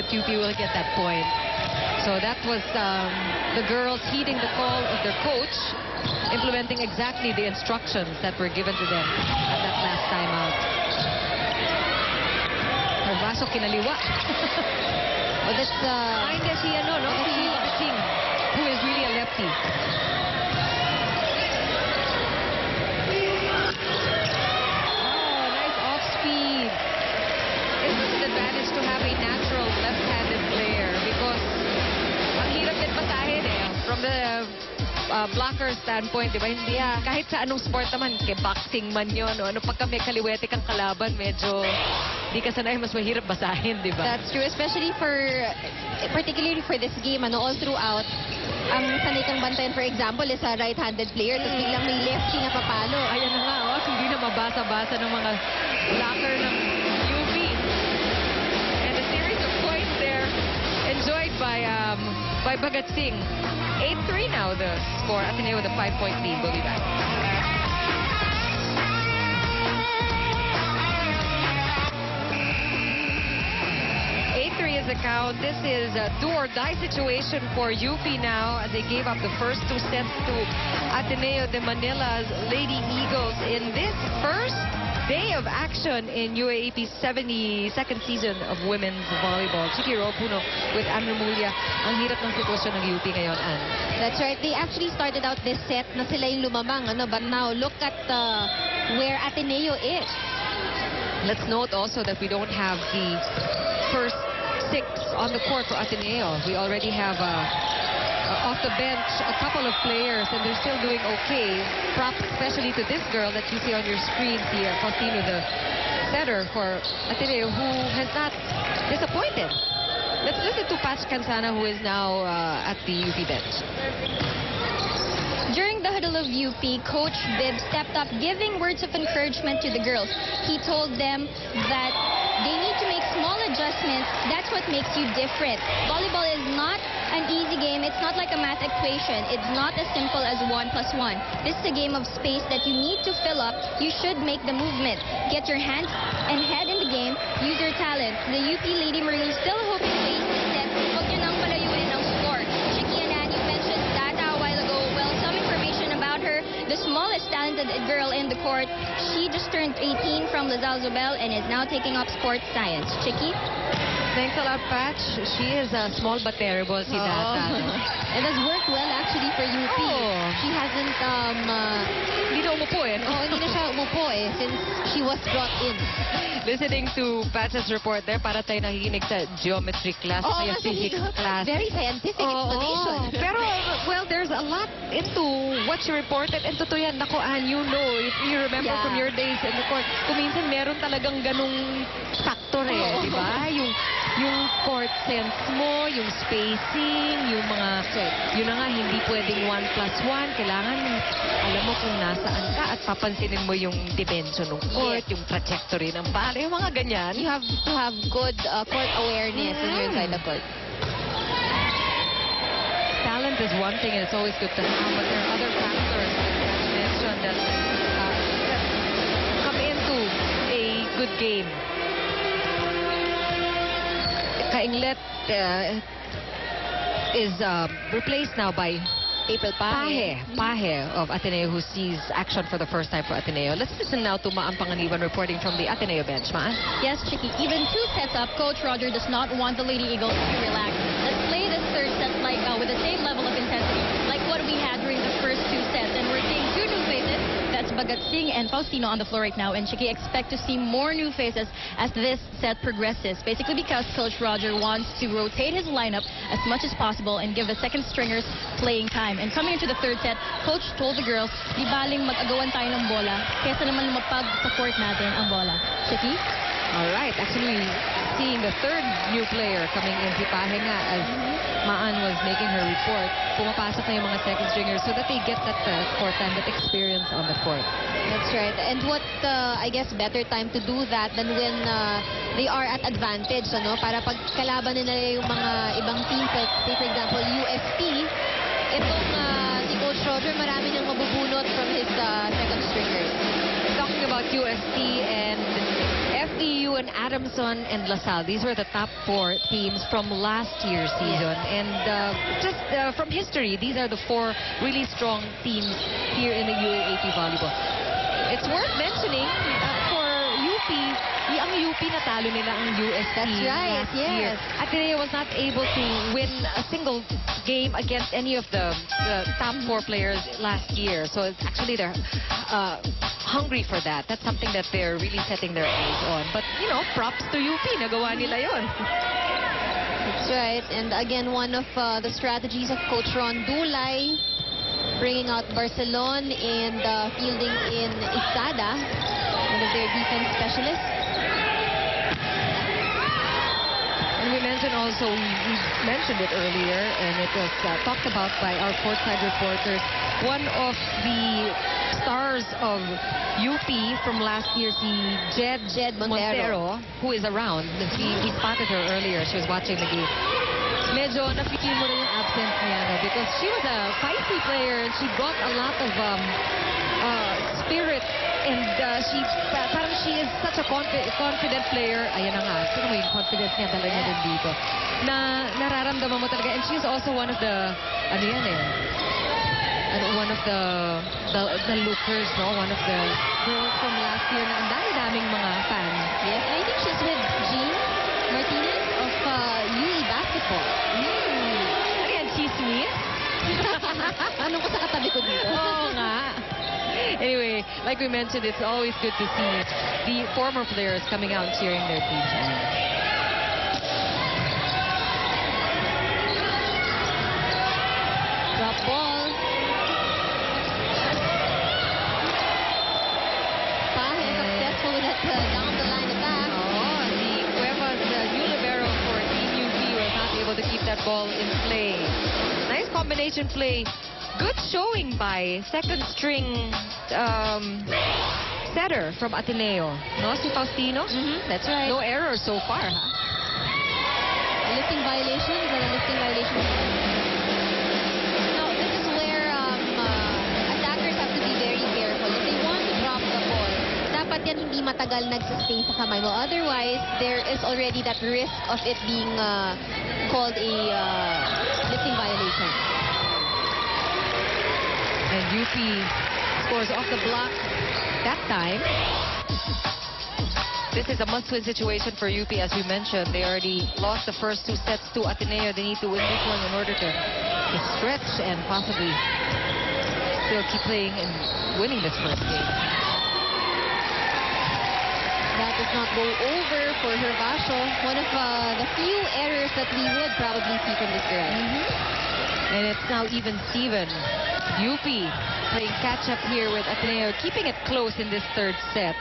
but UP will get that point. So that was the girls heeding the call of their coach, implementing exactly the instructions that were given to them at that last timeout. Herbaso kinaliwa. Oh, that's Hindi si Singh, who is really a lefty. Oh, nice off speed. This is an advantage to have a natural left-handed player because ang hirap din basahin from the blocker standpoint, di ba? Hindi kahit sa anong sport naman, kay boxing man yun, o ano, pagka may kaliwete kang kalaban, medyo di ka sanay, mas mahirap basahin, di ba? That's true, especially particularly for this game, all throughout, ang sanay kang bantayan, for example, is a right-handed player, tapos biglang may lefty na papalo. Ayan na nga, hindi na mabasa-basa ng mga blocker ng UP. And a series of points there enjoyed by Bhagat Singh. 8-3 now the score. Ateneo with a 5-point lead. We'll be back. 8-3 is the count. This is a do-or-die situation for UP now as they gave up the first 2 sets to Ateneo de Manila's Lady Eagles in this first day of action in UAAP's 72nd season of women's volleyball. Chiki Puno with Anne Remulla. Ang hirap ng sitwasyon ng UP ngayon, Anne. That's right. They actually started out this set na sila yung lumamang, but now look at where Ateneo is. Let's note also that we don't have the first 6 on the court for Ateneo. We already have off the bench a couple of players, and they're still doing okay. Props especially to this girl that you see on your screen here, Faustino, the setter for Ateneo, who has not disappointed. Let's listen to Patch Cansana, who is now at the UP bench. During the huddle of UP, Coach Bibb stepped up, giving words of encouragement to the girls. He told them that they need to make small adjustments. That's what makes you different. Volleyball is not an easy game. It's not like a math equation. It's not as simple as 1 + 1. This is a game of space that you need to fill up. You should make the movement. Get your hands and head in the game. Use your talent. The UP Lady Maroons still hoping to ace this set. Huwag nyo nang palayuin ang score. Chiki and Ann, you mentioned Data a while ago. Well, some information about her. The smallest talented girl in the court. She just turned 18 from Lazal Zobel and is now taking up sports science. Chiki? Thanks a lot, Patch. She is small but terrible, si Data. It has worked well actually for UP. She hasn't hindi na umupo hindi na siya umupo since she was brought in. Listening to Patch's report there, para tayo nakikinig sa geometry class, physics class. Very scientific explanation. Pero, well, there's a lot into what she reported. And totoo yan, nako, Ann, you know, if you remember from your days in the court, kuminsan meron talagang ganung factor di ba? Yung court sense mo, yung spacing, yung mga, yun na nga, hindi pwedeng 1 + 1. Kailangan alam mo kung nasaan ka at papansinin mo yung dimension ng court, yung trajectory ng bala, yung mga ganyan. You have to have good court awareness when you're inside the court. Talent is one thing and it's always good to have, but there are other factors that you mentioned that come into a good game. Kainglet is replaced now by April Pahe of Ateneo, who sees action for the first time for Ateneo. Let's listen now to Maan Panganiban reporting from the Ateneo bench. Maan? Yes, Chiki. Even 2 sets up, Coach Roger does not want the Lady Eagles to relax. Let's play this third set like with the same level of intensity like what we had during the first 2 sets. And we're seeing 2 new faces. That's Bhagat Singh and Faustino on the floor right now. And Chiki, expect to see more new faces as this set progresses. Basically because Coach Roger wants to rotate his lineup as much as possible and give the second stringers playing time. And coming into the third set, Coach told the girls, di baling mag-agawan tayo ng bola, kesa naman lumapag sa court natin ang bola. Chiki? All right. Actually, seeing the third new player coming in, si Pahe nga, as Maan was making her report, pumapasok na yung mga second stringers so that they get that court time, that experience on the court. That's right. And what, I guess, better time to do that than when they are at advantage, para pag kalaban nila yung mga ibang teams, like, say, for example, USP, itong si Coach Roger, marami nang mabubunot from his second stringers. Talking about UST and FP EU and Adamson and LaSalle, these were the top 4 teams from last year's season. And just from history, these are the 4 really strong teams here in the UAAP volleyball. It's worth mentioning for UP, ang UP natalo nila ang UST That's right, last year. Ateneo was not able to win a single game against any of the top 4 players last year. So it's actually they're hungry for that. That's something that they're really setting their eyes on. But, you know, props to UP. Nagawa nila yun. That's right. And again, one of the strategies of Coach Ron Dulay, bringing out Barcelon and fielding in Isada, one of their defense specialists. And we mentioned also, we mentioned it earlier, and it was talked about by our courtside reporters. One of the stars of UP from last year, si Jed Montero, who is around. We spotted her earlier. She was watching the game. Medyo napikin mo rin yung absence niya, no? Because she was a feisty player and she brought a lot of spirit, and parang she is such a confident player. Ayan na nga, sino mo yung confidence niya talaga din dito. Na nararamdaman mo talaga. And she's also one of the, one of the lookers, no? One of the girls from last year na ang dami-daming mga fans. Yes, I think she's with Jean Martinez of UE Basketball. Ano yan, chismis? Ano ko sa katabi ko dito? Oo nga. Anyway, like we mentioned, it's always good to see the former players coming out and cheering their teams on. Drop ball. Pahe successful with that down the line attack. Oh, the Cuevas, new libero for Team UP, was not able to keep that ball in play. Nice combination play. Good showing by second string setter from Ateneo. No, si Faustino? That's right. No error so far, ha? A lifting violation? Is that a lifting violation? No, this is where attackers have to be very careful. If they want to drop the ball, dapat yan hindi matagal nagsistay sa kamay mo. Otherwise, there is already that risk of it being called a lifting violation. And UP scores off the block that time. This is a must-win situation for UP, as we mentioned. They already lost the first 2 sets to Ateneo. They need to win this one in order to stretch and possibly still keep playing and winning this first game. That does not go over for Hervasio. One of the few errors that we would probably see from this girl. And it's now even Steven. UP playing catch-up here with Ateneo, keeping it close in this third set.